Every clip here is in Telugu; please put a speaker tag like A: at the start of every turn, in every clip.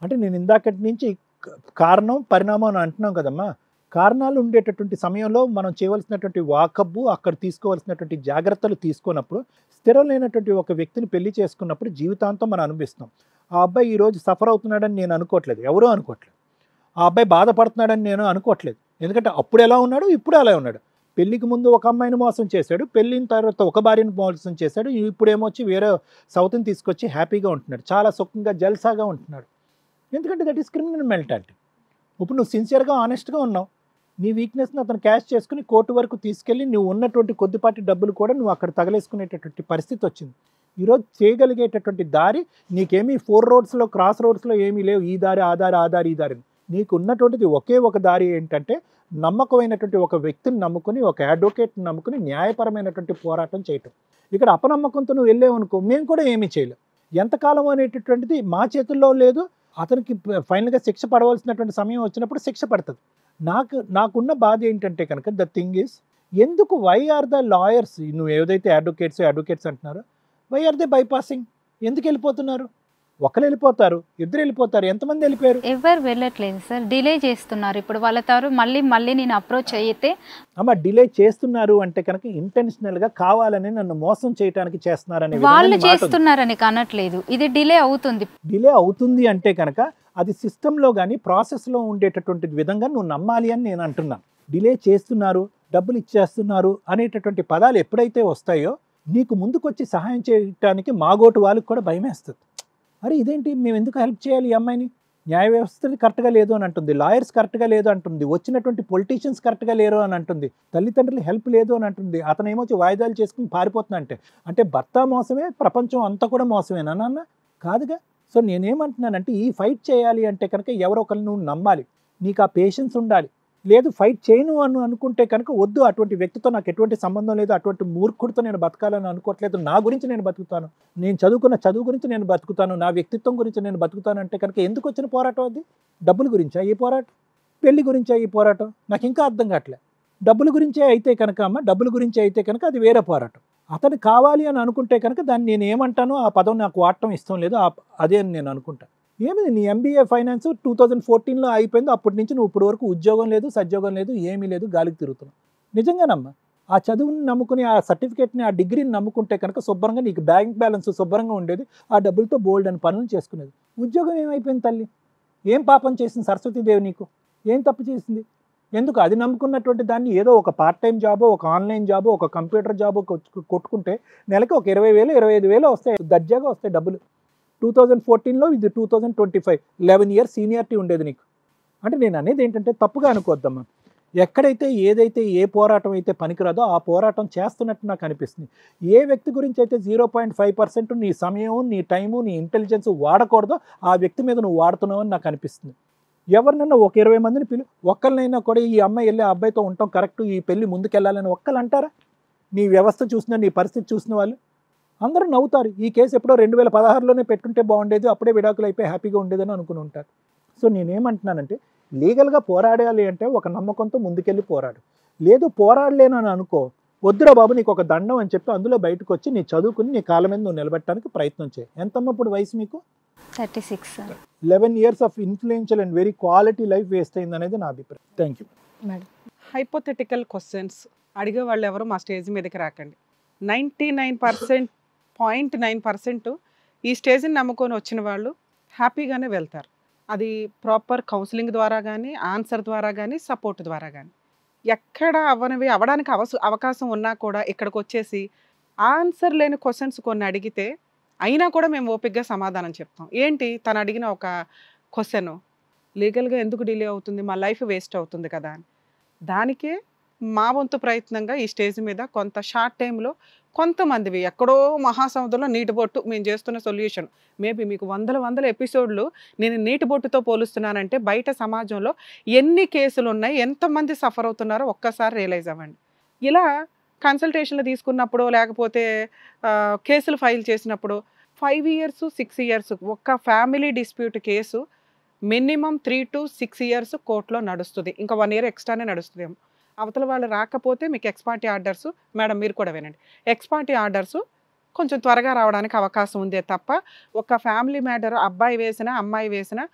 A: అంటే నేను ఇందాకటి నుంచి కారణం, పరిణామం అని అంటున్నాం కదమ్మా! కారణాలు ఉండేటటువంటి సమయంలో మనం చేయవలసినటువంటి వాకబ్బు, అక్కడ తీసుకోవాల్సినటువంటి జాగ్రత్తలు తీసుకోనప్పుడు, స్థిరం లేనటువంటి ఒక వ్యక్తిని పెళ్లి చేసుకున్నప్పుడు జీవితాంతం మనం అనుభవిస్తాం. ఆ అబ్బాయి ఈరోజు సఫర్ అవుతున్నాడని నేను అనుకోవట్లేదు. ఎవరూ అనుకోవట్లేదు. ఆ అబ్బాయి బాధపడుతున్నాడని నేను అనుకోవట్లేదు. ఎందుకంటే అప్పుడు ఎలా ఉన్నాడు, ఇప్పుడు అలా ఉన్నాడు. పెళ్ళికి ముందు ఒక అమ్మాయిని మోసం చేశాడు. పెళ్ళిన తర్వాత ఒక భార్యని మోసం చేశాడు. ఇప్పుడేమొచ్చి వేరే సౌత్‌ని తీసుకొచ్చి హ్యాపీగా ఉంటున్నాడు. చాలా సుఖంగా, జల్సాగా ఉంటున్నాడు. ఎందుకంటే దట్ ఈస్ క్రిమినల్ మెంటాలిటీ. ఇప్పుడు నువ్వు సిన్సియర్‌గా, హానెస్ట్‌గా ఉన్నావు. నీ వీక్‌నెస్‌ని అతను క్యాష్ చేసుకొని కోర్టు వరకు తీసుకెళ్ళి నువ్వు ఉన్నటువంటి కొద్దిపాటి డబ్బులు కూడా నువ్వు అక్కడ తగలేసుకునేటటువంటి పరిస్థితి వచ్చింది. ఈరోజు చేయగలిగేటటువంటి దారి నీకేమీ 4 రోడ్స్‌లో, క్రాస్ రోడ్స్‌లో ఏమీ లేవు. ఈ దారి, ఆ దారి, ఆ దారి, ఈ దారి. నీకు ఉన్నటువంటిది ఒకే ఒక దారి ఏంటంటే నమ్మకమైనటువంటి ఒక వ్యక్తిని నమ్ముకుని, ఒక అడ్వకేట్‌ని నమ్ముకుని న్యాయపరమైనటువంటి పోరాటం చేయటం. ఇక్కడ అపనమ్మకంతో నువ్వు వెళ్ళావనుకో మేము కూడా ఏమీ చేయలేం. ఎంతకాలం అనేటటువంటిది మా చేతుల్లో లేదు. అతనికి ఫైనల్‌గా శిక్ష పడవలసినటువంటి సమయం వచ్చినప్పుడు శిక్ష పడతది. నాకున్న బాధ ఏంటంటే కనుక ద థింగ్ ఈస్ ఎందుకు వై ఆర్ ద లాయర్స్ నువ్వు ఏదైతే అడ్వకేట్స్ అంటున్నారో వై ఆర్ దే బైపాసింగ్? ఎందుకు వెళ్ళిపోతున్నారు? ఒకరు వెళ్ళిపోతారు, ఇద్దరు వెళ్ళిపోతారు, ఎంతమంది వెళ్ళిపోయారు?
B: ఎవరు వెళ్ళట్లేదు సార్, డిలే చేస్తున్నారు. ఇప్పుడు వాళ్ళ తారు మళ్ళీ నేను అప్రోచ్ అయితే
A: అమ్మ డిలే చేస్తున్నారు అంటే కనుక ఇంటెన్షనల్‌గా కావాలని నన్ను మోసం చేయడానికి చేస్తున్నారనే
B: వాళ్ళు
A: విధంగా మాట ఉంది.
B: చేస్తున్నారని కనట్లేదు, ఇది డిలే అవుతుంది.
A: డిలే అవుతుంది అంటే కనుక అది సిస్టంలో కానీ ప్రాసెస్లో ఉండేటటువంటి విధంగా నువ్వు నమ్మాలి అని నేను అంటున్నాను. డిలే చేస్తున్నారు, డబ్బులు ఇచ్చేస్తున్నారు అనేటటువంటి పదాలు ఎప్పుడైతే వస్తాయో నీకు ముందుకొచ్చి సహాయం చేయడానికి మాగోటు వాళ్ళకి కూడా భయమేస్తుంది. అరే ఇదేంటి, మేము ఎందుకు హెల్ప్ చేయాలి ఈ అమ్మాయిని? న్యాయ వ్యవస్థది కరెక్ట్గా లేదు అని అంటుంది, లాయర్స్ కరెక్ట్గా లేదు అంటుంది, వచ్చినటువంటి పొలిటీషియన్స్ కరెక్ట్గా లేరు అని అంటుంది, తల్లిదండ్రులు హెల్ప్ లేదు అని అంటుంది, అతనేమొచ్చి వాయిదాలు చేసుకుని పారిపోతున్నా అంటే భర్త మోసమే, ప్రపంచం అంతా కూడా మోసమేనా నాన్న? కాదుగా. సో నేనేమంటున్నానంటే ఈ ఫైట్ చేయాలి అంటే కనుక ఎవరో ఒకరిని నువ్వు నమ్మాలి, నీకు ఆ పేషెన్స్ ఉండాలి. లేదు ఫైట్ చేయను అని అనుకుంటే కనుక వద్దు, అటువంటి వ్యక్తితో నాకు ఎటువంటి సంబంధం లేదు, అటువంటి మూర్ఖుడితో నేను బతకాలని అనుకోవట్లేదు, నా గురించి నేను బతుకుతాను, నేను చదువుకున్న చదువు గురించి నేను బతుకుతాను, నా వ్యక్తిత్వం గురించి నేను బతుకుతాను అంటే కనుక ఎందుకు వచ్చిన పోరాటం అది? డబ్బుల గురించా ఈ పోరాటం? పెళ్లి గురించా ఈ పోరాటం? నాకు ఇంకా అర్థం కావట్లేదు. డబ్బుల గురించే అయితే కనుక డబ్బుల గురించి అయితే కనుక అది వేరే పోరాటం. అతను కావాలి అని అనుకుంటే కనుక దాన్ని నేను ఏమంటానో ఆ పదం నాకు వాడటం ఇష్టం లేదు, అదే అని నేను అనుకుంటాను. ఏమిది నీ ఎంబీఏ ఫైనాన్స్ 2014లో అయిపోయింది, అప్పటి నుంచి నువ్వు ఇప్పుడు వరకు ఉద్యోగం లేదు, సద్యోగం లేదు, ఏమీ లేదు, గాలికి తిరుగుతున్నావు. నిజంగానమ్మా ఆ చదువుని నమ్ముకుని, ఆ సర్టిఫికేట్ని, ఆ డిగ్రీని నమ్ముకుంటే కనుక శుభ్రంగా నీకు బ్యాంక్ బ్యాలెన్స్ శుభ్రంగా ఉండేది, ఆ డబ్బులతో బోల్డ్ అని పనులు చేసుకునేది. ఉద్యోగం ఏమైపోయింది తల్లి? ఏం పాపం చేసింది సరస్వతీదేవి నీకు? ఏం తప్పు చేసింది? ఎందుకు అది నమ్ముకున్నటువంటి దాన్ని ఏదో ఒక పార్ట్ టైం జాబో, ఒక ఆన్లైన్ జాబో, ఒక కంప్యూటర్ జాబో కొట్టుకుంటే నెలకి ఒక 20,000 25,000 వస్తాయి, దర్జాగా వస్తాయి డబ్బులు. 2014లో ఇది 2025, 11 ఇయర్స్ సీనియారిటీ ఉండేది నీకు. అంటే నేను అనేది ఏంటంటే తప్పుగా అనుకోవద్దమ్మా. ఎక్కడైతే ఏదైతే ఏ పోరాటం అయితే పనికిరాదో ఆ పోరాటం చేస్తున్నట్టు నాకు అనిపిస్తుంది. ఏ వ్యక్తి గురించి అయితే 0.5% నీ సమయం, నీ టైము, నీ ఇంటెలిజెన్స్ వాడకూడదో ఆ వ్యక్తి మీద నువ్వు వాడుతున్నావు అని నాకు అనిపిస్తుంది. ఎవరినన్నా ఒక 20 మందిని ఒక్కరినైనా కూడా ఈ అమ్మాయి వెళ్ళి ఆ అబ్బాయితో ఉంటాం కరెక్ట్, ఈ పెళ్లి ముందుకెళ్ళాలని ఒక్కరు అంటారా? నీ వ్యవస్థ చూసిన, నీ పరిస్థితి చూసిన వాళ్ళు అందరూ నవ్వుతారు. ఈ కేసు ఎప్పుడో 2016లోనే పెట్టుంటే బాగుండేది, అప్పుడే విడాకులు అయిపోయి హ్యాపీగా ఉండేదని అనుకుని ఉంటారు. సో నేనేమంటున్నానంటే లీగల్గా పోరాడాలి అంటే ఒక నమ్మకంతో ముందుకెళ్ళి పోరాడు. లేదు పోరాడలేనని అనుకో, వద్దురా బాబు నీకు ఒక దండం అని చెప్పి అందులో బయటకు వచ్చి నీ చదువుకుని నీ కాళ్ళ మీద నువ్వు నిలబెట్టడానికి ప్రయత్నం చేయి. ఎంతమ్మ ఇప్పుడు వయసు మీకు?
B: 36.
A: 11 years of influential and very quality life waste అయింది అనేది నా అభిప్రాయం. Thank you
B: madam.
C: Hypothetical questions అడిగే వాళ్ళు ఎవరు మా స్టేజ్ మీదకి రాకండి. 99.9% ఈ స్టేజ్ని నమ్ముకొని వచ్చిన వాళ్ళు హ్యాపీగానే వెళ్తారు. అది ప్రాపర్ కౌన్సిలింగ్ ద్వారా కానీ, ఆన్సర్ ద్వారా కానీ, సపోర్ట్ ద్వారా కానీ. ఎక్కడ అవ్వడానికి అవకాశం ఉన్నా కూడా ఇక్కడికి వచ్చేసి ఆన్సర్ లేని క్వశ్చన్స్ కొన్ని అడిగితే అయినా కూడా మేము ఓపికగా సమాధానం చెప్తాం. ఏంటి తను అడిగిన ఒక క్వశ్చన్ లీగల్గా ఎందుకు డిలే అవుతుంది, మా లైఫ్ వేస్ట్ అవుతుంది కదా అని. దానికే మా వంతు ప్రయత్నంగా ఈ స్టేజ్ మీద కొంత షార్ట్ టైంలో కొంతమందివి ఎక్కడో మహాసముద్రంలో నీటి బొట్టు మేము చేస్తున్న సొల్యూషన్. మేబీ మీకు వందల ఎపిసోడ్లు నేను నీటి బొట్టుతో పోలుస్తున్నానంటే బయట సమాజంలో ఎన్ని కేసులు ఉన్నాయి, ఎంతమంది సఫర్ అవుతున్నారో ఒక్కసారి రియలైజ్ అవ్వండి. ఇలా కన్సల్టేషన్లు తీసుకున్నప్పుడు లేకపోతే కేసులు ఫైల్ చేసినప్పుడు 5 years 6 years ఒక్క family dispute case minimum 3 to 6 years కోర్టులో నడుస్తుంది. ఇంకా 1 year ఎక్స్ట్రానే నడుస్తుందేమో. అవతల వాళ్ళు రాకపోతే మీకు ఎక్స్పార్టీ ఆర్డర్స్, మేడం మీరు కూడా వినండి, ఎక్స్పార్టీ ఆర్డర్స్ కొంచెం త్వరగా రావడానికి అవకాశం ఉందే తప్ప ఒక ఫ్యామిలీ మ్యాటర్ అబ్బాయి వేసినా అమ్మాయి వేసినా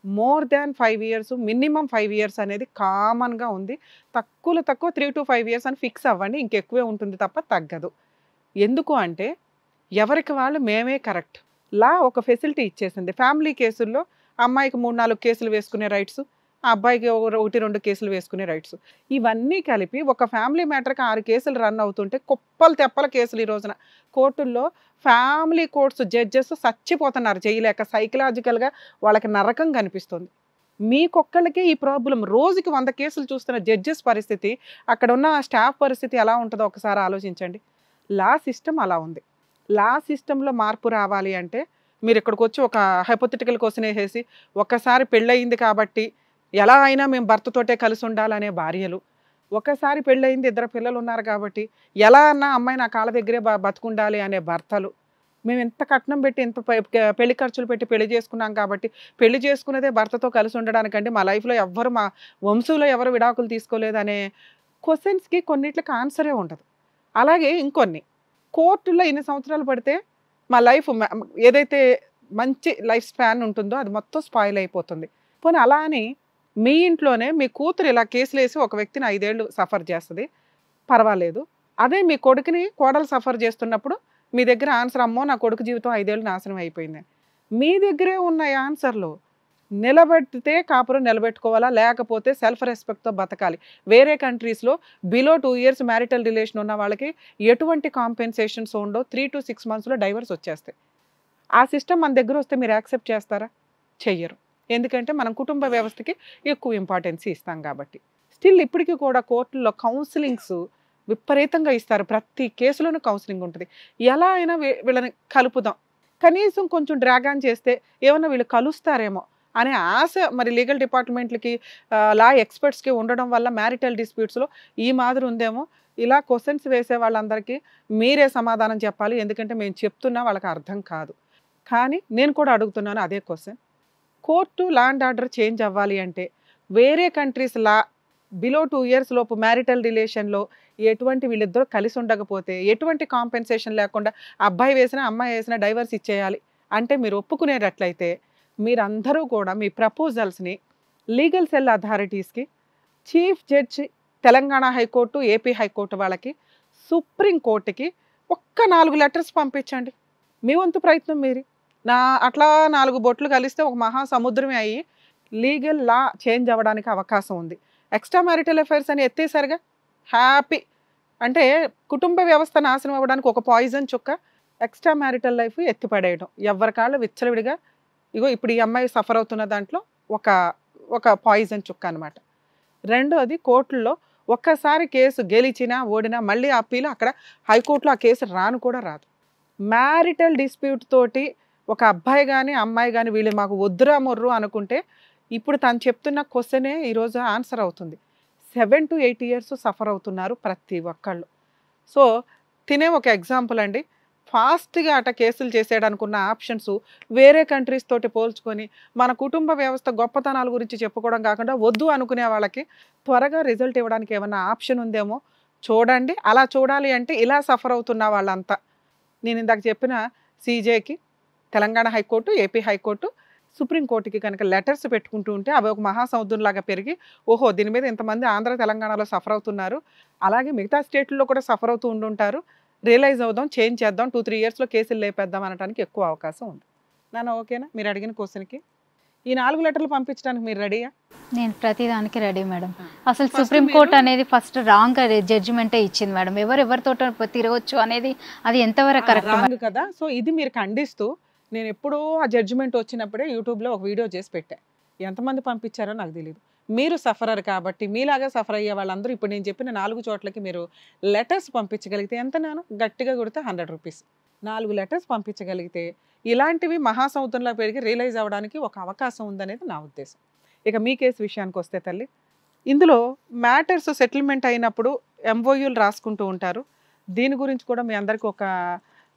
C: more than 5 years, minimum 5 years అనేది కామన్గా ఉంది. తక్కువలో తక్కువ 3 to 5 ఇయర్స్ అని ఫిక్స్ అవ్వండి, ఇంకెక్కువే ఉంటుంది తప్ప తగ్గదు. ఎందుకు అంటే ఎవరికి వాళ్ళు మేమే కరెక్ట్. లా ఒక ఫెసిలిటీ ఇచ్చేసింది. ఫ్యామిలీ కేసుల్లో అమ్మాయికి 3-4 కేసులు వేసుకునే రైట్స్, ఆ అబ్బాయికి 1-2 కేసులు వేసుకునే రైట్స్. ఇవన్నీ కలిపి ఒక ఫ్యామిలీ మ్యాటర్కి 6 కేసులు రన్ అవుతుంటే కుప్పలు తెప్పల కేసులు ఈ రోజున కోర్టుల్లో. ఫ్యామిలీ కోర్ట్స్ జడ్జెస్ చచ్చిపోతున్నారు చేయలేక, సైకలాజికల్గా వాళ్ళకి నరకం కనిపిస్తుంది. మీకొక్కళ్ళకే ఈ ప్రాబ్లం. రోజుకి 100 కేసులు చూస్తున్న జడ్జెస్ పరిస్థితి, అక్కడ ఉన్న స్టాఫ్ పరిస్థితి ఎలా ఉంటుందో ఒకసారి ఆలోచించండి. లా సిస్టమ్ అలా ఉంది. లా సిస్టంలో మార్పు రావాలి అంటే మీరు ఇక్కడికి వచ్చి ఒక హైపోథెటికల్ క్వశ్చన్ వేసేసి ఒకసారి పెళ్ళయింది కాబట్టి ఎలా అయినా మేము భర్తతోటే కలిసి ఉండాలనే భార్యలు, ఒకసారి పెళ్ళయింది 2 పిల్లలు ఉన్నారు కాబట్టి ఎలా అన్నా అమ్మాయి నా కాళ్ళ దగ్గరే బతుకుండాలి అనే భర్తలు, మేము ఎంత కట్నం పెట్టి ఎంత పెళ్లి ఖర్చులు పెట్టి పెళ్లి చేసుకున్నాం కాబట్టి పెళ్లి చేసుకునేదే భర్తతో కలిసి ఉండడానికంటే మా లైఫ్లో ఎవ్వరు, మా వంశంలో ఎవరు విడాకులు తీసుకోలేదు అనే క్వశ్చన్స్కి కొన్నిట్లకి ఆన్సరే ఉండదు. అలాగే ఇంకొన్ని కోర్టులో ఇన్ని సంవత్సరాలు పడితే మా లైఫ్ ఏదైతే మంచి లైఫ్ స్పాన్ ఉంటుందో అది మొత్తం స్పాయిల్ అయిపోతుంది. పోనీ అలా అని మీ ఇంట్లోనే మీ కూతురు ఇలా కేసులు వేసి ఒక వ్యక్తిని 5 ఏళ్ళు సఫర్ చేస్తుంది, పర్వాలేదు. అదే మీ కొడుకుని కోడలు సఫర్ చేస్తున్నప్పుడు మీ దగ్గర ఆన్సర్, అమ్మో నా కొడుకు జీవితం 5 ఏళ్ళు నాశనం అయిపోయింది. మీ దగ్గరే ఉన్న ఆన్సర్లు నిలబెడితే కాపురం నిలబెట్టుకోవాలా, లేకపోతే సెల్ఫ్ రెస్పెక్ట్తో బతకాలి. వేరే కంట్రీస్లో బిలో 2 ఇయర్స్ మ్యారిటల్ రిలేషన్ ఉన్న వాళ్ళకి ఎటువంటి కాంపెన్సేషన్స్ ఉండవు, 3 to 6 monthsలో డైవర్స్ వచ్చేస్తాయి. ఆ సిస్టమ్ మన దగ్గర వస్తే మీరు యాక్సెప్ట్ చేస్తారా? చెయ్యరు. ఎందుకంటే మనం కుటుంబ వ్యవస్థకి ఎక్కువ ఇంపార్టెన్స్ ఇస్తాం కాబట్టి. స్టిల్ ఇప్పటికీ కూడా కోర్టుల్లో కౌన్సిలింగ్స్ విపరీతంగా ఇస్తారు. ప్రతి కేసులోనూ కౌన్సిలింగ్ ఉంటుంది. ఎలా అయినా వీళ్ళని కలుపుదాం, కనీసం కొంచెం డ్రాగ్ ఆన్ చేస్తే ఏమన్నా వీళ్ళు కలుస్తారేమో అనే ఆశ మరి లీగల్ డిపార్ట్మెంట్లకి, లా ఎక్స్పర్ట్స్కి ఉండడం వల్ల మ్యారిటల్ డిస్ప్యూట్స్లో ఈ మాదిరి ఉందేమో. ఇలా క్వశ్చన్స్ వేసే వాళ్ళందరికీ మీరే సమాధానం చెప్పాలి, ఎందుకంటే మేము చెప్తున్నా వాళ్ళకి అర్థం కాదు. కానీ నేను కూడా అడుగుతున్నాను అదే question. Court law and order change అవ్వాలి అంటే వేరే కంట్రీస్ లా బిలో 2 ఇయర్స్ లోపు మ్యారిటల్ రిలేషన్లో ఎటువంటి వీళ్ళిద్దరూ కలిసి ఉండకపోతే ఎటువంటి కాంపెన్సేషన్ లేకుండా అబ్బాయి వేసినా అమ్మాయి వేసినా డైవర్స్ ఇచ్చేయాలి అంటే మీరు ఒప్పుకునేటట్లయితే మీరందరూ కూడా మీ ప్రపోజల్స్ని లీగల్ సెల్ అథారిటీస్కి, chief judge Telangana high court, AP high court వాళ్ళకి, సుప్రీం కోర్టుకి ఒక్క 4 లెటర్స్ పంపించండి. మీ వంతు ప్రయత్నం మీరు. అట్లా 4 బొట్లు కలిస్తే ఒక మహాసముద్రమే అయ్యి లీగల్ లా చేంజ్ అవ్వడానికి అవకాశం ఉంది. ఎక్స్ట్రా మ్యారిటల్ అఫైర్స్ అని ఎత్తేసారుగా, హ్యాపీ. అంటే కుటుంబ వ్యవస్థ నాశనం అవ్వడానికి ఒక పాయిజన్ చుక్క, ఎక్స్ట్రా మ్యారిటల్ లైఫ్ ఎత్తిపడేయడం. ఎవరికాళ్ళు విచ్చలవిడిగా ఇగో ఇప్పుడు ఈ అమ్మాయి సఫర్ అవుతున్న దాంట్లో ఒక పాయిజన్ చుక్క అనమాట. రెండోది కోర్టుల్లో ఒక్కసారి కేసు గెలిచినా ఓడినా మళ్ళీ అప్పీలు అక్కడ హైకోర్టులో ఆ కేసు కూడా రాదు. మ్యారిటల్ డిస్ప్యూట్ తోటి ఒక అబ్బాయి కానీ అమ్మాయి కానీ వీళ్ళు మాకు వద్దురా మొర్రు అనుకుంటే ఇప్పుడు తను చెప్తున్న క్వశ్చనే ఈరోజు ఆన్సర్ అవుతుంది. 7 to 8 ఇయర్స్ సఫర్ అవుతున్నారు ప్రతి ఒక్కళ్ళు. సో తినే ఒక ఎగ్జాంపుల్ అండి. ఫాస్ట్గా అట కేసులు చేసేయడానికి ఉన్న ఆప్షన్స్ వేరే కంట్రీస్ తోటి పోల్చుకొని మన కుటుంబ వ్యవస్థ గొప్పతనాల గురించి చెప్పుకోవడం కాకుండా వద్దు అనుకునే వాళ్ళకి త్వరగా రిజల్ట్ ఇవ్వడానికి ఏమన్నా ఆప్షన్ ఉందేమో చూడండి. అలా చూడాలి అంటే ఇలా సఫర్ అవుతున్న వాళ్ళంతా నేను ఇందాక చెప్పిన సీజేకి, తెలంగాణ హైకోర్టు, ఏపీ హైకోర్టు, సుప్రీంకోర్టుకి కనుక లెటర్స్ పెట్టుకుంటూ ఉంటే అవి ఒక మహాసముద్రంలాగా పెరిగి ఓహో దీని మీద ఇంతమంది ఆంధ్ర తెలంగాణలో సఫర్ అవుతున్నారు, అలాగే మిగతా స్టేట్లలో కూడా సఫర్ అవుతూ ఉండుంటారు, రియలైజ్ అవుదాం, చేంజ్ చేద్దాం, 2-3 ఇయర్స్లో కేసులు లేపేద్దాం అనడానికి ఎక్కువ అవకాశం ఉంది. నాన్న ఓకేనా మీరు అడిగిన క్వశ్చన్కి? ఈ 4 లెటర్లు పంపించడానికి మీరు రెడీయా?
B: నేను ప్రతిదానికి రెడీ మేడం. అసలు సుప్రీంకోర్టు అనేది ఫస్ట్ రాంగ్ జడ్జిమెంటే ఇచ్చింది మేడం. ఎవరితో తిరగవచ్చు అనేది అది ఎంతవరకు కరెక్ట్
C: కదా. సో ఇది మీరు ఖండిస్తూ నేను ఎప్పుడో ఆ జడ్జిమెంట్ వచ్చినప్పుడే యూట్యూబ్లో ఒక వీడియో చేసి పెట్టాను. ఎంతమంది పంపించారో నాకు తెలియదు. మీరు సఫరర్ కాబట్టి మీలాగా సఫర్ అయ్యే వాళ్ళందరూ ఇప్పుడు నేను చెప్పిన 4 చోట్లకి మీరు లెటర్స్ పంపించగలిగితే ఎంత, నేను గట్టిగా కొడితే 100 రూపీస్. 4 లెటర్స్ పంపించగలిగితే ఇలాంటివి మహాసముద్రంలో పెరిగి రియలైజ్ అవ్వడానికి ఒక అవకాశం ఉందనేది నా ఉద్దేశం. ఇక మీ కేసు విషయానికి వస్తే తల్లి, ఇందులో మ్యాటర్స్ సెటిల్మెంట్ అయినప్పుడు ఎంఓయూలు రాసుకుంటూ ఉంటారు. దీని గురించి కూడా మీ అందరికీ ఒక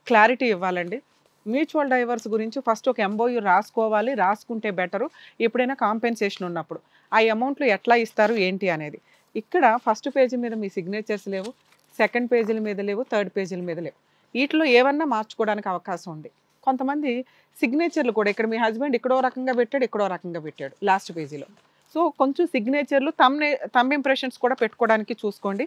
C: క్లారిటీ ఇవ్వాలండి. మ్యూచువల్ డైవర్స్ గురించి ఫస్ట్ ఒక ఎంఓయూ రాసుకోవాలి, రాసుకుంటే బెటరు. ఎప్పుడైనా కాంపెన్సేషన్ ఉన్నప్పుడు ఆ అమౌంట్లు ఎట్లా ఇస్తారు ఏంటి అనేది. ఇక్కడ ఫస్ట్ పేజీ మీద మీ సిగ్నేచర్స్ లేవు, సెకండ్ పేజీల మీద లేవు, థర్డ్ పేజీల మీద లేవు. వీటిలో ఏమన్నా మార్చుకోవడానికి అవకాశం ఉంది. కొంతమంది సిగ్నేచర్లు కూడా ఇక్కడ మీ హస్బెండ్ ఇక్కడో రకంగా పెట్టాడు, ఇక్కడో రకంగా పెట్టాడు లాస్ట్ పేజీలో. సో కొంచెం సిగ్నేచర్లు థంబ్ ఇంప్రెషన్స్ కూడా పెట్టుకోవడానికి చూసుకోండి.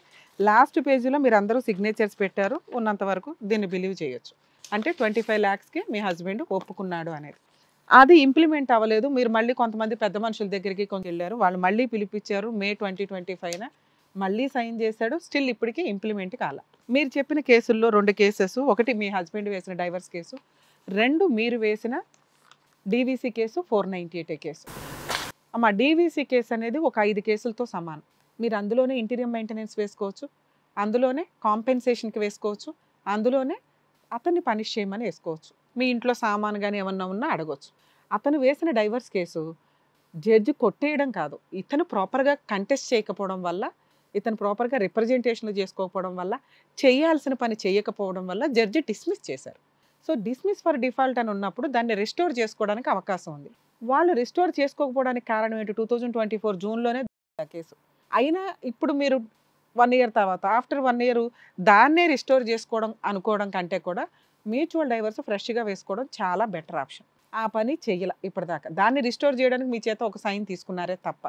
C: లాస్ట్ పేజీలో మీరు అందరూ సిగ్నేచర్స్ పెట్టారు, ఉన్నంత వరకు దీన్ని బిలీవ్ చేయొచ్చు. అంటే 25 lakhsకి మీ హస్బెండ్ ఒప్పుకున్నాడు అనేది. అది ఇంప్లిమెంట్ అవ్వలేదు. మీరు మళ్ళీ కొంతమంది పెద్ద మనుషుల దగ్గరికి కొంచెం వెళ్ళారు, వాళ్ళు మళ్ళీ పిలిపించారు. May 2025 మళ్ళీ సైన్ చేశాడు. స్టిల్ ఇప్పటికీ ఇంప్లిమెంట్ కాల. మీరు చెప్పిన కేసుల్లో 2 కేసెస్, ఒకటి మీ హస్బెండ్ వేసిన డైవర్స్ కేసు, 2 మీరు వేసిన డీవీసీ కేసు 498 కేసు. అమ్మ డీవీసీ కేసు అనేది ఒక 5 కేసులతో సమానం. మీరు అందులోనే ఇంటీరియర్ మెయింటెనెన్స్ వేసుకోవచ్చు, అందులోనే కాంపెన్సేషన్కి వేసుకోవచ్చు, అందులోనే అతన్ని పనిష్ చేయమని వేసుకోవచ్చు. మీ ఇంట్లో సామాను కానీ ఏమన్నా ఉన్నా అడగవచ్చు. అతను వేసిన డైవర్స్ కేసు జడ్జి కొట్టేయడం కాదు, ఇతను ప్రాపర్గా కంటెస్ట్ చేయకపోవడం వల్ల, ఇతను ప్రాపర్గా రిప్రజెంటేషన్లు చేసుకోకపోవడం వల్ల, చేయాల్సిన పని చేయకపోవడం వల్ల జడ్జి డిస్మిస్ చేశారు. సో డిస్మిస్ ఫర్ డిఫాల్ట్ అని ఉన్నప్పుడు దాన్ని రిస్టోర్ చేసుకోవడానికి అవకాశం ఉంది. వాళ్ళు రిస్టోర్ చేసుకోకపోవడానికి కారణం ఏంటి? 2024 జూన్లోనే కేసు అయినా ఇప్పుడు మీరు 1 year తర్వాత ఆఫ్టర్ 1 year దాన్నే రిస్టోర్ చేసుకోవడం అనుకోవడం కంటే కూడా మ్యూచువల్ డైవర్స్ ఫ్రెష్గా వేసుకోవడం చాలా బెటర్ ఆప్షన్. ఆ పని చెయ్యాల ఇప్పటిదాకా. దాన్ని రిస్టోర్ చేయడానికి మీ చేత ఒక సైన్ తీసుకున్నారే తప్ప.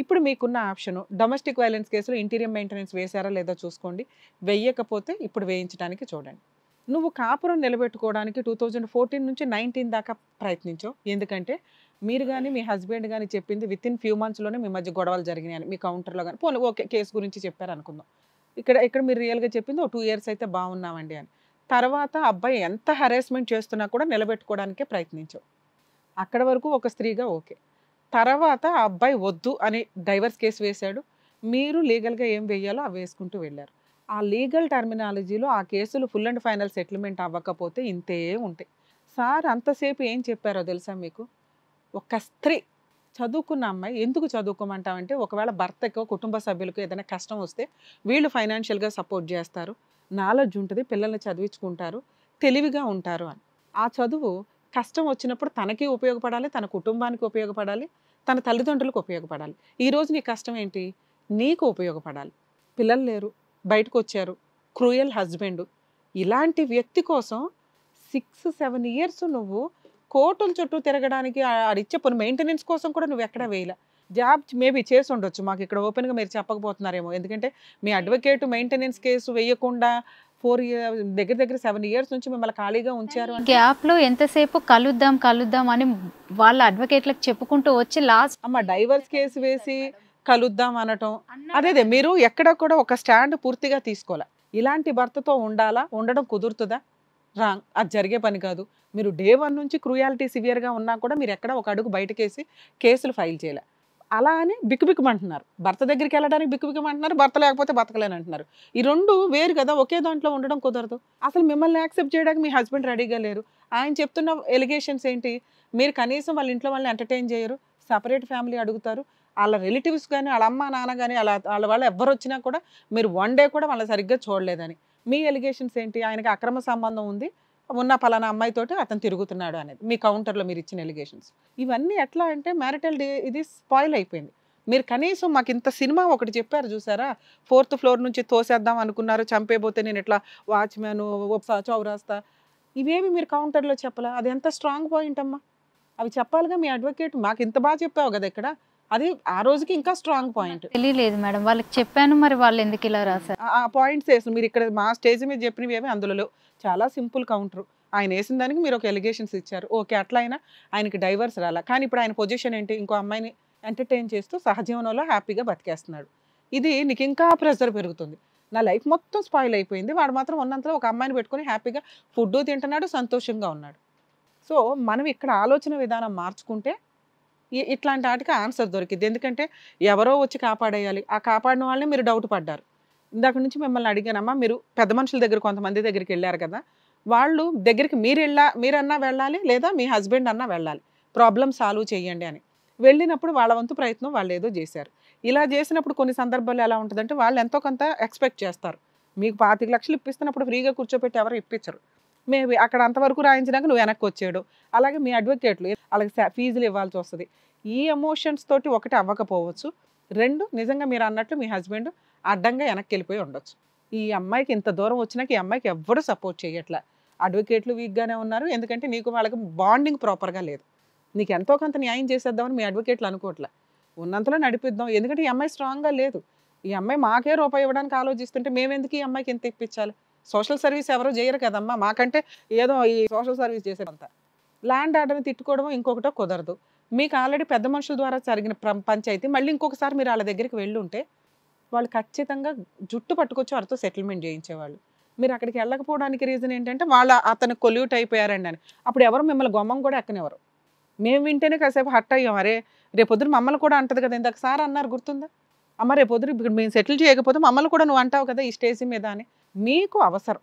C: ఇప్పుడు మీకున్న ఆప్షను డొమెస్టిక్ వైలెన్స్ కేసులో ఇంటీరియర్ మెయింటెనెన్స్ వేశారా లేదా చూసుకోండి. వెయ్యకపోతే ఇప్పుడు వేయించడానికి చూడండి. నువ్వు కాపురం నిలబెట్టుకోవడానికి 2014 నుంచి 19 దాకా ప్రయత్నించావు. ఎందుకంటే మీరు కానీ మీ హస్బెండ్ కానీ చెప్పింది వితిన్ ఫ్యూ మంత్స్లోనే మీ మధ్య గొడవలు జరిగినాయని మీ కౌంటర్లో కానీ పోనీ ఓకే కేసు గురించి చెప్పారు అనుకుందాం. ఇక్కడ మీరు రియల్గా చెప్పింది 2 years అయితే బాగున్నామండి అని. తర్వాత అబ్బాయి ఎంత హెరాస్మెంట్ చేస్తున్నా కూడా నిలబెట్టుకోవడానికే ప్రయత్నించావు. అక్కడ వరకు ఒక స్త్రీగా ఓకే. తర్వాత ఆ అబ్బాయి వద్దు అని డైవర్స్ కేసు వేశాడు. మీరు లీగల్గా ఏం వేయాలో అవి వేసుకుంటూ వెళ్ళారు. ఆ లీగల్ టర్మినాలజీలో ఆ కేసులు ఫుల్ అండ్ ఫైనల్ సెటిల్మెంట్ అవ్వకపోతే ఇంతే ఉంటాయి. సార్ అంతసేపు ఏం చెప్పారో తెలుసా మీకు? ఒక స్త్రీ చదువుకున్న అమ్మాయి ఎందుకు చదువుకోమంటామంటే ఒకవేళ భర్తకో కుటుంబ సభ్యులకు ఏదైనా కష్టం వస్తే వీళ్ళు ఫైనాన్షియల్గా సపోర్ట్ చేస్తారు, నాలెడ్జ్ ఉంటుంది, పిల్లల్ని చదివించుకుంటారు, తెలివిగా ఉంటారు అని. ఆ చదువు కష్టం వచ్చినప్పుడు తనకి ఉపయోగపడాలి, తన కుటుంబానికి ఉపయోగపడాలి, తన తల్లిదండ్రులకు ఉపయోగపడాలి. ఈరోజు నీ కష్టం ఏంటి? నీకు ఉపయోగపడాలి. పిల్లలు లేరు, బయటకు వచ్చారు, క్రూయల్ హస్బెండ్, ఇలాంటి వ్యక్తి కోసం 6-7 years నువ్వు కోర్టుల చుట్టూ తిరగడానికి ఆడిచ్చే పని మెయింటెనెన్స్ కోసం కూడా నువ్వు ఎక్కడ వేయలే. జాబ్ మేబీ చేసి ఉండొచ్చు, మాకు ఇక్కడ ఓపెన్గా మీరు చెప్పకపోతున్నారేమో. ఎందుకంటే మీ అడ్వకేట్ మెయింటెనెన్స్ కేసు వేయకుండా 4 years దగ్గర 7 years నుంచి మిమ్మల్ని ఖాళీగా ఉంచారు.
B: గ్యాప్లో ఎంతసేపు కలుద్దాం అని వాళ్ళ అడ్వకేట్లకు చెప్పుకుంటూ వచ్చి లాస్ట్
C: అమ్మ డైవర్స్ కేసు వేసి కలుద్దాం అనటం అదే మీరు ఎక్కడ కూడా ఒక స్టాండ్ పూర్తిగా తీసుకోలే. ఇలాంటి భర్తతో ఉండడం కుదురుతుందా? రాంగ్, అది జరిగే పని కాదు. మీరు Day 1 నుంచి క్రూయాలిటీ సివియర్గా ఉన్నా కూడా మీరు ఎక్కడ ఒక అడుగు బయటకేసి కేసులు ఫైల్ చేయలే. అలా అని బిక్కుబిక్కుమంటున్నారు. భర్త దగ్గరికి వెళ్ళడానికి బిక్కుబిక్కుమంటున్నారు, భర్త లేకపోతే బతకలేనంటున్నారు. ఈ 2 వేరు కదా, ఒకే దాంట్లో ఉండడం కుదరదు. అసలు మిమ్మల్ని యాక్సెప్ట్ చేయడానికి మీ హస్బెండ్ రెడీగా లేరు. ఆయన చెప్తున్న ఎలిగేషన్స్ ఏంటి? మీరు కనీసం వాళ్ళ ఇంట్లో వాళ్ళని ఎంటర్టైన్ చేయరు, సపరేట్ ఫ్యామిలీ అడుగుతారు, వాళ్ళ రిలేటివ్స్ కానీ వాళ్ళ అమ్మ నాన్న కానీ వాళ్ళ వాళ్ళు ఎవ్వరు వచ్చినా కూడా మీరు 1 day కూడా వాళ్ళని సరిగ్గా చూడలేదని. మీ ఎలిగేషన్స్ ఏంటి? ఆయనకి అక్రమ సంబంధం ఉంది, ఉన్న పలానా అమ్మాయితోటి అతను తిరుగుతున్నాడు అనేది మీ కౌంటర్లో మీరు ఇచ్చిన ఎలిగేషన్స్. ఇవన్నీ ఎట్లా అంటే మ్యారిటల్ ఇది స్పాయిల్ అయిపోయింది. మీరు కనీసం మాకు ఇంత సినిమా ఒకటి చెప్పారు చూసారా, 4th floor నుంచి తోసేద్దాం అనుకున్నారు, చంపేపోతే నేను ఇట్లా వాచ్మ్యాన్ చౌరాస్తా, ఇవేమి మీరు కౌంటర్లో చెప్పలా? అది ఎంత స్ట్రాంగ్ పాయింట్ అమ్మా, అవి చెప్పాలిగా మీ అడ్వకేట్. మాకు ఇంత బాగా చెప్పావు కదా ఇక్కడ, అది ఆ రోజుకి ఇంకా స్ట్రాంగ్ పాయింట్.
B: తెలియలేదు మేడం, వాళ్ళకి చెప్పాను, మరి వాళ్ళు ఎందుకు ఇలా రాశారు?
C: ఆ పాయింట్స్ వేసిన మీరు ఇక్కడ మా స్టేజ్ మీద చెప్పినవి ఏమి అందులో చాలా సింపుల్ కౌంటర్. ఆయన వేసిన దానికి మీరు ఒక ఎలిగేషన్స్ ఇచ్చారు, ఓకే అట్లా అయినా ఆయనకి డైవర్స్ రాలా. కానీ ఇప్పుడు ఆయన పొజిషన్ ఏంటి? ఇంకో అమ్మాయిని ఎంటర్టైన్ చేస్తూ సహజీవనంలో హ్యాపీగా బతికేస్తున్నాడు. ఇది నీకు ఇంకా ప్రెషర్ పెరుగుతుంది. నా లైఫ్ మొత్తం స్పాయిల్ అయిపోయింది, వాడు మాత్రం ఉన్నంతలో ఒక అమ్మాయిని పెట్టుకొని హ్యాపీగా ఫుడ్ తింటున్నాడు, సంతోషంగా ఉన్నాడు. సో మనం ఇక్కడ ఆలోచన విధానం మార్చుకుంటే ఇట్లాంటి వాటికి ఆన్సర్ దొరికింది. ఎందుకంటే ఎవరో వచ్చి కాపాడేయాలి, ఆ కాపాడిన వాళ్ళని మీరు డౌట్ పడ్డారు. ఇందాక నుంచి మిమ్మల్ని అడిగానమ్మా, మీరు పెద్ద మనుషుల దగ్గర కొంతమంది దగ్గరికి వెళ్ళారు కదా, వాళ్ళు దగ్గరికి మీరన్నా వెళ్ళాలి, లేదా మీ హస్బెండ్ అన్నా వెళ్ళాలి, ప్రాబ్లం సాల్వ్ చేయండి అని. వెళ్ళినప్పుడు వాళ్ళ వంతు ప్రయత్నం వాళ్ళు ఏదో చేశారు. ఇలా చేసినప్పుడు కొన్ని సందర్భాలు ఎలా ఉంటుందంటే వాళ్ళు ఎంతో కొంత ఎక్స్పెక్ట్ చేస్తారు. మీకు 25 లక్షలు ఇప్పిస్తున్నప్పుడు ఫ్రీగా కూర్చోపెట్టి ఎవరు ఇప్పించరు. మేబీ అక్కడ అంతవరకు రాయించినాక నువ్వు వెనక్కి వచ్చేయడు, అలాగే మీ అడ్వకేట్లు అలాగే ఫీజులు ఇవ్వాల్సి వస్తుంది. ఈ ఎమోషన్స్ తోటి ఒకటి అవ్వకపోవచ్చు, 2 నిజంగా మీరు అన్నట్లు మీ హస్బెండ్ అడ్డంగా వెనక్కి వెళ్ళిపోయి ఉండొచ్చు. ఈ అమ్మాయికి ఇంత దూరం వచ్చినాక ఈ అమ్మాయికి ఎవ్వరూ సపోర్ట్ చేయట్లా. అడ్వకేట్లు వీక్గానే ఉన్నారు, ఎందుకంటే నీకు వాళ్ళకి బాండింగ్ ప్రాపర్గా లేదు. నీకు ఎంతో కొంత న్యాయం చేసేద్దామని మీ అడ్వకేట్లు అనుకోవట్లే, ఉన్నంతలో నడిపిద్దాం. ఎందుకంటే ఈ అమ్మాయి స్ట్రాంగ్గా లేదు. ఈ అమ్మాయి మాకే రూపాయి ఇవ్వడానికి ఆలోచిస్తుంటే మేమెందుకు ఈ అమ్మాయికి ఎంత ఇప్పించాలి? సోషల్ సర్వీస్ ఎవరో చేయరు కదమ్మా, మాకంటే ఏదో ఈ సోషల్ సర్వీస్ చేసేదంతా. ల్యాండ్ ఆర్డర్ని తిట్టుకోవడం ఇంకొకటో కుదరదు. మీకు ఆల్రెడీ పెద్ద మనుషుల ద్వారా జరిగిన పంచాయతీ మళ్ళీ ఇంకొకసారి మీరు వాళ్ళ దగ్గరికి వెళ్ళి ఉంటే వాళ్ళు ఖచ్చితంగా జుట్టు పట్టుకొచ్చి వారితో సెటిల్మెంట్ చేయించేవాళ్ళు. మీరు అక్కడికి వెళ్ళకపోవడానికి రీజన్ ఏంటంటే అతను కొల్యూట్ అయిపోయారండి అని. అప్పుడు ఎవరు మిమ్మల్ని గొమ్మం కూడా ఎక్కనివ్వరు. మేము వింటేనే కాసేపు హట్ అయ్యాం, అరే రేపొద్దున మమ్మల్ని కూడా అంటది కదా, ఇందాక సార్ అన్నారు గుర్తుందా, అమ్మ రేపొద్దున ఇప్పుడు మేము సెటిల్ చేయకపోతే మమ్మల్ని కూడా నువ్వు అంటావు కదా ఈ స్టేజ్ మీద అని. మీకు అవసరం,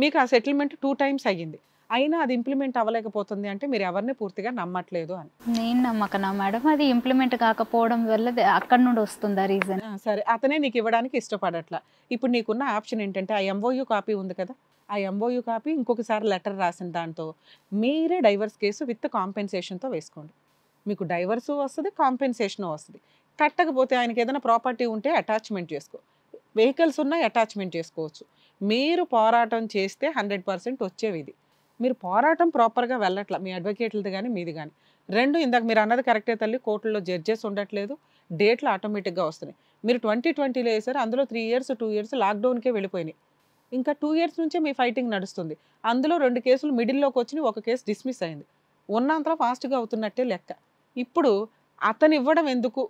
C: మీకు ఆ సెటిల్మెంట్ 2 times అయ్యింది, అయినా అది ఇంప్లిమెంట్ అవ్వలేకపోతుంది అంటే మీరు ఎవరిని పూర్తిగా నమ్మట్లేదు అని.
B: నేను నమ్మకనా మేడం, అది ఇంప్లిమెంట్ కాకపోవడం వల్ల అక్కడ నుండి వస్తుందా రీజన్?
C: సరే, అతనే నీకు ఇవ్వడానికి ఇష్టపడట్లా. ఇప్పుడు నీకున్న ఆప్షన్ ఏంటంటే ఆ MOU కాపీ ఉంది కదా, ఆ MOU కాపీ ఇంకొకసారి లెటర్ రాసిన దాంతో మీరే డైవర్స్ కేసు విత్ కాంపెన్సేషన్తో వేసుకోండి. మీకు డైవర్సు వస్తుంది, కాంపెన్సేషన్ వస్తుంది. కట్టకపోతే ఆయనకి ఏదైనా ప్రాపర్టీ ఉంటే అటాచ్మెంట్ చేసుకో, వెహికల్స్ ఉన్నాయి అటాచ్మెంట్ చేసుకోవచ్చు. మీరు పోరాటం చేస్తే 100% వచ్చేవి. ఇది మీరు పోరాటం ప్రాపర్గా వెళ్ళట్లా, మీ అడ్వకేట్లది కానీ మీది కానీ. 2 ఇందాక మీరు అన్నది కరెక్టే తల్లి, కోర్టులో జడ్జెస్ ఉండట్లేదు, డేట్లు ఆటోమేటిక్గా వస్తున్నాయి. మీరు 2020లో వేసారు, అందులో 3 years 2 years లాక్డౌన్కే వెళ్ళిపోయినాయి. ఇంకా 2 years నుంచే మీ ఫైటింగ్ నడుస్తుంది. అందులో 2 కేసులు మిడిల్లోకి వచ్చినాయి, 1 కేసు డిస్మిస్ అయింది. ఉన్నంతలో ఫాస్ట్గా అవుతున్నట్టే లెక్క. ఇప్పుడు అతను ఇవ్వడం ఎందుకు,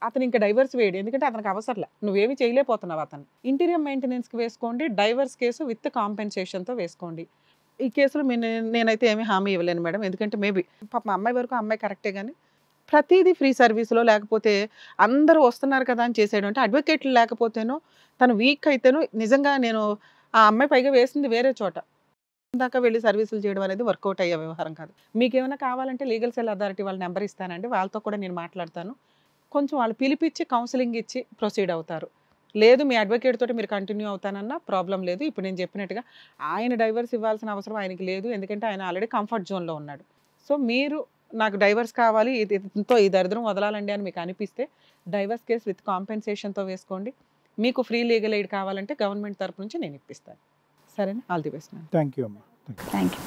C: అతను ఇంకా డైవర్స్ వేయడు, ఎందుకంటే అతనికి అవసరంలే, నువ్వేమి చేయలేకపోతున్నావు. అతను ఇంటీరియర్ మెయింటెనెన్స్కి వేసుకోండి, డైవర్స్ కేసు విత్ కాంపెన్సేషన్తో వేసుకోండి. ఈ కేసులో నేనైతే ఏమీ హామీ ఇవ్వలేను మేడం, ఎందుకంటే మేబీ పాప అమ్మాయి వరకు అమ్మాయి కరెక్టే, కానీ ప్రతిదీ ఫ్రీ సర్వీస్లో లేకపోతే అందరూ వస్తున్నారు కదా అని చేసేయడం అంటే, అడ్వకేట్లు లేకపోతేనో తను వీక్ అయితేనో నిజంగా నేను ఆ అమ్మాయి పైగా వేసింది వేరే చోట దాకా వెళ్ళి సర్వీసులు చేయడం అనేది వర్కౌట్ అయ్యే వ్యవహారం కాదు. మీకు ఏమైనా కావాలంటే లీగల్ సెల్ అథారిటీ వాళ్ళ నెంబర్ ఇస్తానండి, వాళ్ళతో కూడా నేను మాట్లాడతాను. కొంచెం వాళ్ళు పిలిపించి కౌన్సిలింగ్ ఇచ్చి ప్రొసీడ్ అవుతారు. లేదు మీ అడ్వకేట్ తోటి మీరు కంటిన్యూ అవుతానన్నా ప్రాబ్లం లేదు. ఇప్పుడు నేను చెప్పినట్టుగా ఆయన డైవర్స్ ఇవ్వాల్సిన అవసరం ఆయనకి లేదు, ఎందుకంటే ఆయన ఆల్రెడీ కంఫర్ట్ జోన్లో ఉన్నాడు. సో మీరు నాకు డైవర్స్ కావాలి, ఇంతో ఈ దరిద్రం వదలాలండి అని మీకు అనిపిస్తే డైవర్స్ కేసు విత్ కాంపెన్సేషన్తో వేసుకోండి. మీకు ఫ్రీ లీగల్ ఎయిడ్ కావాలంటే గవర్నమెంట్ తరపు నుంచి నేను ఇప్పిస్తాను. సరేనా, all the best.
A: Thank you అమ్మా.
B: Thank you.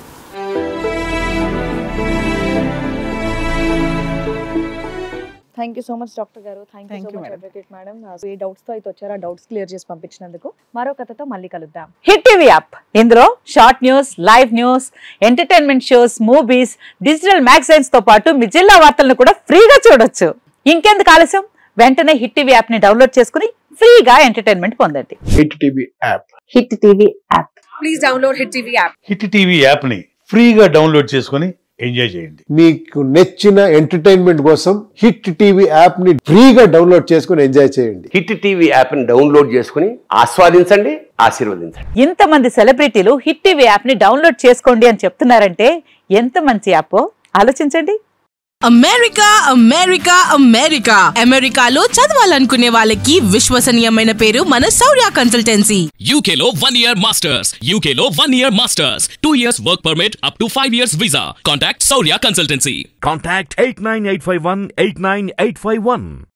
D: Thank you so much doctor గారు. Thank you so much advocate madam. ఈ డౌట్స్ తో అయితే వచ్చారు, ఆ డౌట్స్ క్లియర్ చేసి పంపించినందుకు. మరో కథతో మళ్ళీ కలుద్దాం.
E: హిట్ టీవీ యాప్, ఇందులో short news, live news, entertainment shows, movies, digital magazines తో పాటు మీ జిల్లా వార్తలను కూడా ఫ్రీగా చూడొచ్చు. ఇంకెందుకు ఆలస్యం, వెంటనే హిట్ టీవీ యాప్ ని డౌన్లోడ్ చేసుకుని ఫ్రీగా ఎంటర్టైన్మెంట్ పొందండి.
F: Hit TV app.
E: Hit TV app.
D: Please download hit TV app.
G: Hit TV app ని ఫ్రీగా డౌన్లోడ్ చేసుకుని ఎంజాయ్ చేయండి.
F: మీకు నచ్చిన ఎంటర్టైన్మెంట్ కోసం హిట్ టీవీ యాప్ ని ఫ్రీగా డౌన్లోడ్ చేసుకుని ఎంజాయ్ చేయండి.
H: హిట్ టీవీ యాప్ ని డౌన్లోడ్ చేసుకుని ఆస్వాదించండి, ఆశీర్వదించండి.
E: ఇంతమంది సెలబ్రిటీలు హిట్ టీవీ యాప్ ని డౌన్లోడ్ చేసుకోండి అని చెప్తున్నారంటే ఎంత మంచి యాప్ ఆలోచించండి.
I: అమెరికా అమెరికా అమెరికా అమెరికాలో చదవాలనుకునే వాళ్ళకి విశ్వసనీయమైన పేరు మన శౌర్య కన్సల్టెన్సీ.
J: UK లో 1 year masters, UK లో 1 year masters, 2 years work permit up to 5 years visa. Contact Saurya Consultancy.
K: Contact 89851 89851.